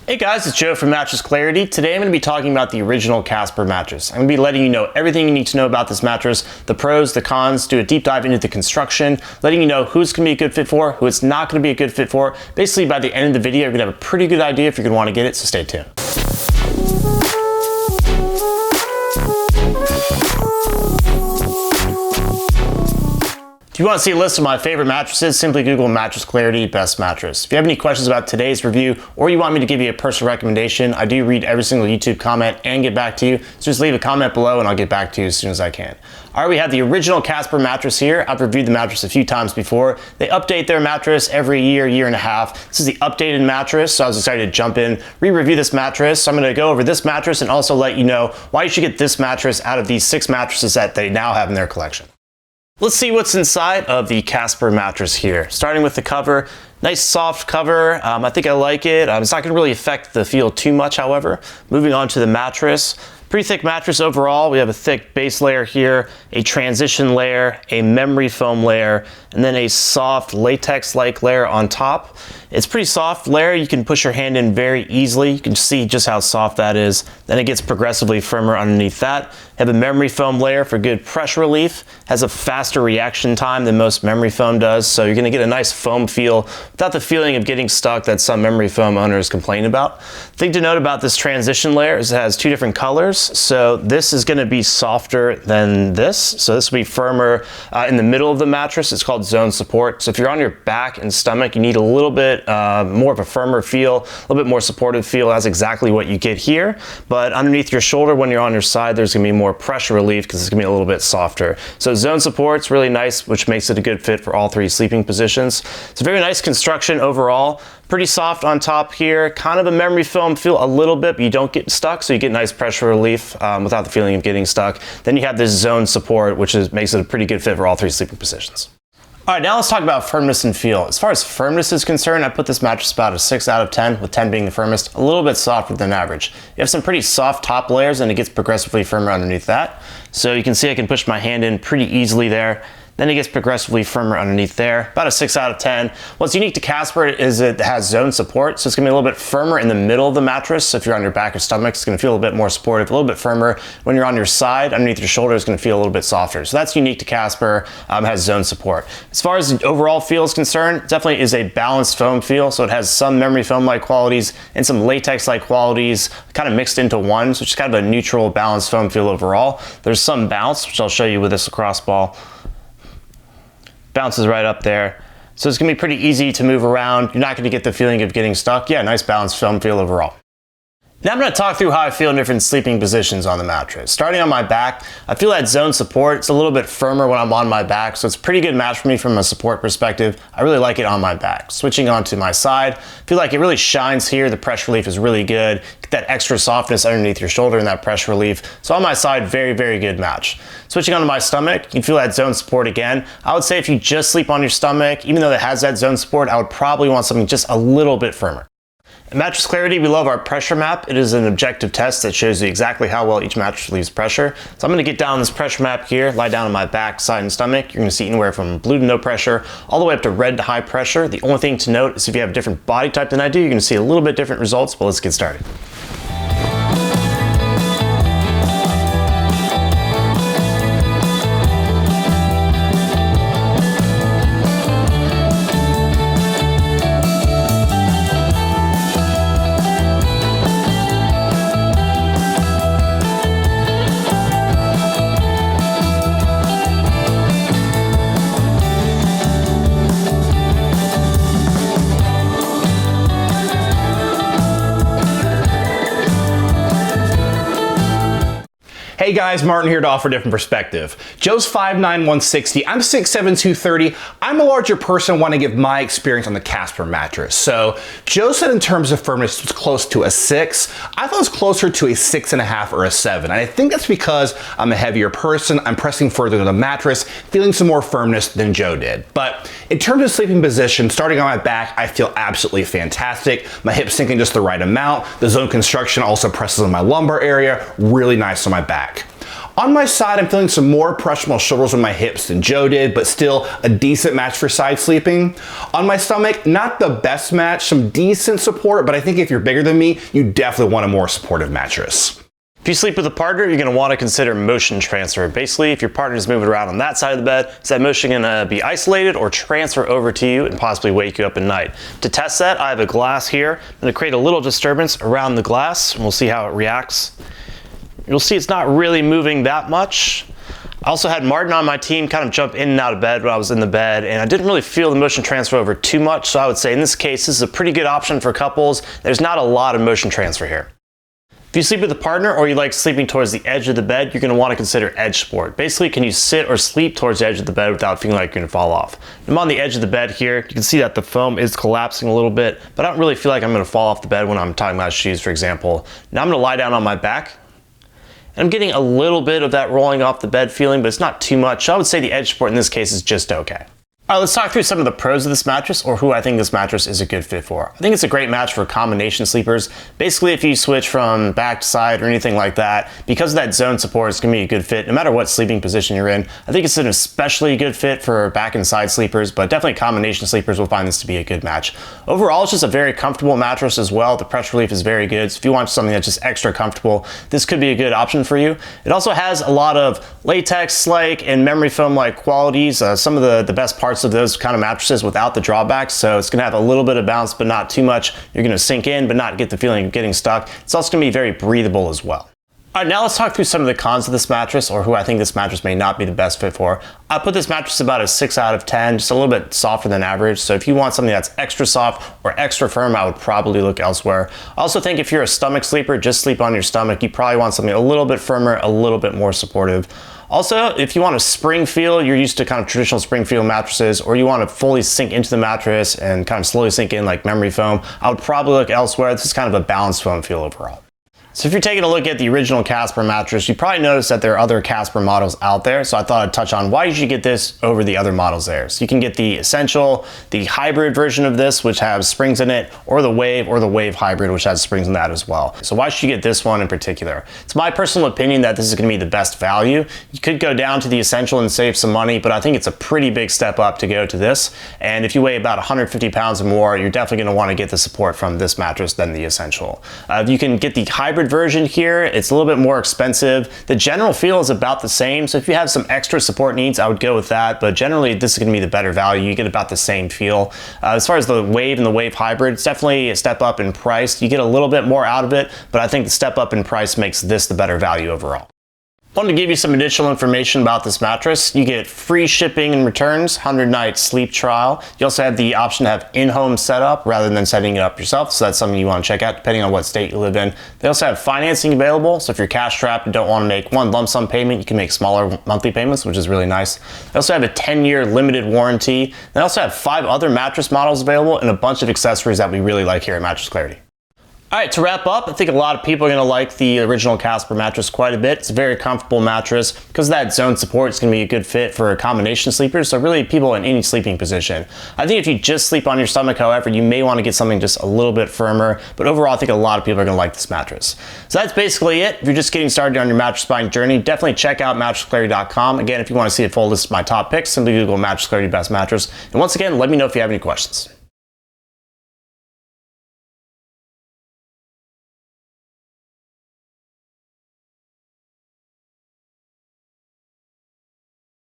Hey guys, it's Joe from Mattress Clarity. Today I'm going to be talking about the original Casper mattress. I'm going to be letting you know everything you need to know about this mattress, the pros, the cons, do a deep dive into the construction, letting you know who's going to be a good fit for, who it's not going to be a good fit for. Basically, by the end of the video, you're going to have a pretty good idea if you're going to want to get it, so stay tuned. If you want to see a list of my favorite mattresses, simply Google Mattress Clarity Best Mattress. If you have any questions about today's review, or you want me to give you a personal recommendation, I do read every single YouTube comment and get back to you. So just leave a comment below and I'll get back to you as soon as I can. All right, we have the original Casper mattress here. I've reviewed the mattress a few times before. They update their mattress every year, year and a half. This is the updated mattress, so I was excited to jump in, re-review this mattress. So I'm gonna go over this mattress and also let you know why you should get this mattress out of these 6 mattresses that they now have in their collection. Let's see what's inside of the Casper mattress here. Starting with the cover, nice soft cover. I think I like it. It's not gonna really affect the feel too much, however. Moving on to the mattress. Pretty thick mattress overall. We have a thick base layer here, a transition layer, a memory foam layer, and then a soft latex-like layer on top. It's pretty soft layer. You can push your hand in very easily. You can see just how soft that is. Then it gets progressively firmer underneath that. Have a memory foam layer for good pressure relief. Has a faster reaction time than most memory foam does, so you're gonna get a nice foam feel without the feeling of getting stuck that some memory foam owners complain about. Thing to note about this transition layer is it has 2 different colors. So this is gonna be softer than this. So this will be firmer in the middle of the mattress. It's called zone support. So if you're on your back and stomach, you need a little bit more of a firmer feel, a little bit more supportive feel. That's exactly what you get here. But underneath your shoulder, when you're on your side, there's gonna be more pressure relief because it's gonna be a little bit softer. So zone support's really nice, which makes it a good fit for all 3 sleeping positions. It's a very nice construction overall. Pretty soft on top here, kind of a memory foam feel a little bit, but you don't get stuck, so you get nice pressure relief without the feeling of getting stuck. Then you have this zone support, which makes it a pretty good fit for all 3 sleeping positions. All right, now let's talk about firmness and feel. As far as firmness is concerned, I put this mattress about a 6 out of 10, with 10 being the firmest, a little bit softer than average. You have some pretty soft top layers and it gets progressively firmer underneath that. So you can see I can push my hand in pretty easily there. Then it gets progressively firmer underneath there, about a 6 out of 10. What's unique to Casper is it has zone support, so it's gonna be a little bit firmer in the middle of the mattress. So if you're on your back or stomach, it's gonna feel a little bit more supportive, a little bit firmer. When you're on your side, underneath your shoulder, it's gonna feel a little bit softer. So that's unique to Casper, has zone support. As far as the overall feel is concerned, it definitely is a balanced foam feel. So it has some memory foam-like qualities and some latex-like qualities kind of mixed into one, so it's kind of a neutral, balanced foam feel overall. There's some bounce, which I'll show you with this lacrosse ball. Bounces right up there. So it's gonna be pretty easy to move around. You're not gonna get the feeling of getting stuck. Yeah, nice balanced foam feel overall. Now I'm gonna talk through how I feel in different sleeping positions on the mattress. Starting on my back, I feel that zone support. It's a little bit firmer when I'm on my back, so it's a pretty good match for me from a support perspective. I really like it on my back. Switching on to my side, I feel like it really shines here. The pressure relief is really good. Get that extra softness underneath your shoulder and that pressure relief. So on my side, very, very good match. Switching onto my stomach, you can feel that zone support again. I would say if you just sleep on your stomach, even though it has that zone support, I would probably want something just a little bit firmer. At Mattress Clarity, we love our pressure map. It is an objective test that shows you exactly how well each mattress relieves pressure. So I'm gonna get down this pressure map here, lie down on my back, side, and stomach. You're gonna see anywhere from blue to no pressure, all the way up to red to high pressure. The only thing to note is if you have a different body type than I do, you're gonna see a little bit different results, but let's get started. Hey guys, Martin here to offer a different perspective. Joe's 5'9", 160, I'm 6'7", 230. I'm a larger person, want to give my experience on the Casper mattress. So Joe said in terms of firmness, it's close to a 6. I thought it was closer to a 6.5 or a 7. And I think that's because I'm a heavier person, I'm pressing further to the mattress, feeling some more firmness than Joe did. But in terms of sleeping position, starting on my back, I feel absolutely fantastic. My hips sinking just the right amount. The zone construction also presses on my lumbar area, really nice on my back. On my side, I'm feeling some more pressure on my shoulders and my hips than Joe did, but still a decent match for side sleeping. On my stomach, not the best match, some decent support, but I think if you're bigger than me, you definitely want a more supportive mattress. If you sleep with a partner, you're going to want to consider motion transfer. Basically, if your partner is moving around on that side of the bed, is that motion going to be isolated or transfer over to you and possibly wake you up at night? To test that, I have a glass here. I'm going to create a little disturbance around the glass, and we'll see how it reacts. You'll see it's not really moving that much. I also had Martin on my team kind of jump in and out of bed when I was in the bed, and I didn't really feel the motion transfer over too much, so I would say in this case, this is a pretty good option for couples. There's not a lot of motion transfer here. If you sleep with a partner or you like sleeping towards the edge of the bed, you're going to want to consider edge support. Basically, can you sit or sleep towards the edge of the bed without feeling like you're going to fall off? I'm on the edge of the bed here. You can see that the foam is collapsing a little bit, but I don't really feel like I'm going to fall off the bed when I'm tying my shoes, for example. Now I'm going to lie down on my back. I'm getting a little bit of that rolling off the bed feeling, but it's not too much. So I would say the edge support in this case is just okay. All right, let's talk through some of the pros of this mattress or who I think this mattress is a good fit for. I think it's a great match for combination sleepers. Basically, if you switch from back to side or anything like that, because of that zone support, it's gonna be a good fit no matter what sleeping position you're in. I think it's an especially good fit for back and side sleepers, but definitely combination sleepers will find this to be a good match. Overall, it's just a very comfortable mattress as well. The pressure relief is very good. So if you want something that's just extra comfortable, this could be a good option for you. It also has a lot of latex-like and memory foam-like qualities. Some of the best parts of those kind of mattresses without the drawbacks, so it's going to have a little bit of bounce but not too much. You're going to sink in but not get the feeling of getting stuck. It's also going to be very breathable as well. All right, now let's talk through some of the cons of this mattress or who I think this mattress may not be the best fit for. I put this mattress about a 6 out of 10, just a little bit softer than average. So if you want something that's extra soft or extra firm, I would probably look elsewhere. I also think if you're a stomach sleeper, just sleep on your stomach. You probably want something a little bit firmer, a little bit more supportive. Also, if you want a spring feel, you're used to kind of traditional spring feel mattresses, or you want to fully sink into the mattress and kind of slowly sink in like memory foam, I would probably look elsewhere. This is kind of a balanced foam feel overall. So if you're taking a look at the original Casper mattress, you probably noticed that there are other Casper models out there. So I thought I'd touch on why you should get this over the other models there. So you can get the Essential, the hybrid version of this, which has springs in it, or the Wave hybrid, which has springs in that as well. So why should you get this one in particular? It's my personal opinion that this is going to be the best value. You could go down to the Essential and save some money, but I think it's a pretty big step up to go to this. And if you weigh about 150 pounds or more, you're definitely going to want to get the support from this mattress than the Essential. You can get the hybrid version here. It's a little bit more expensive. The general feel is about the same, so if you have some extra support needs, I would go with that, but generally this is going to be the better value. You get about the same feel. As far as the Wave and the Wave hybrid, it's definitely a step up in price. You get a little bit more out of it, but I think the step up in price makes this the better value overall. I wanted to give you some additional information about this mattress. You get free shipping and returns, 100-night sleep trial. You also have the option to have in-home setup rather than setting it up yourself, so that's something you want to check out depending on what state you live in. They also have financing available, so if you're cash strapped and don't want to make one lump sum payment, you can make smaller monthly payments, which is really nice. They also have a 10-year limited warranty. They also have 5 other mattress models available and a bunch of accessories that we really like here at Mattress Clarity. All right, to wrap up, I think a lot of people are going to like the original Casper mattress quite a bit. It's a very comfortable mattress. Because of that zone support, it's going to be a good fit for combination sleepers, so really people in any sleeping position. I think if you just sleep on your stomach, however, you may want to get something just a little bit firmer, but overall I think a lot of people are going to like this mattress. So that's basically it. If you're just getting started on your mattress buying journey, definitely check out mattressclarity.com. Again, if you want to see a full list of my top picks, simply Google Mattress Clarity Best Mattress. And once again, let me know if you have any questions.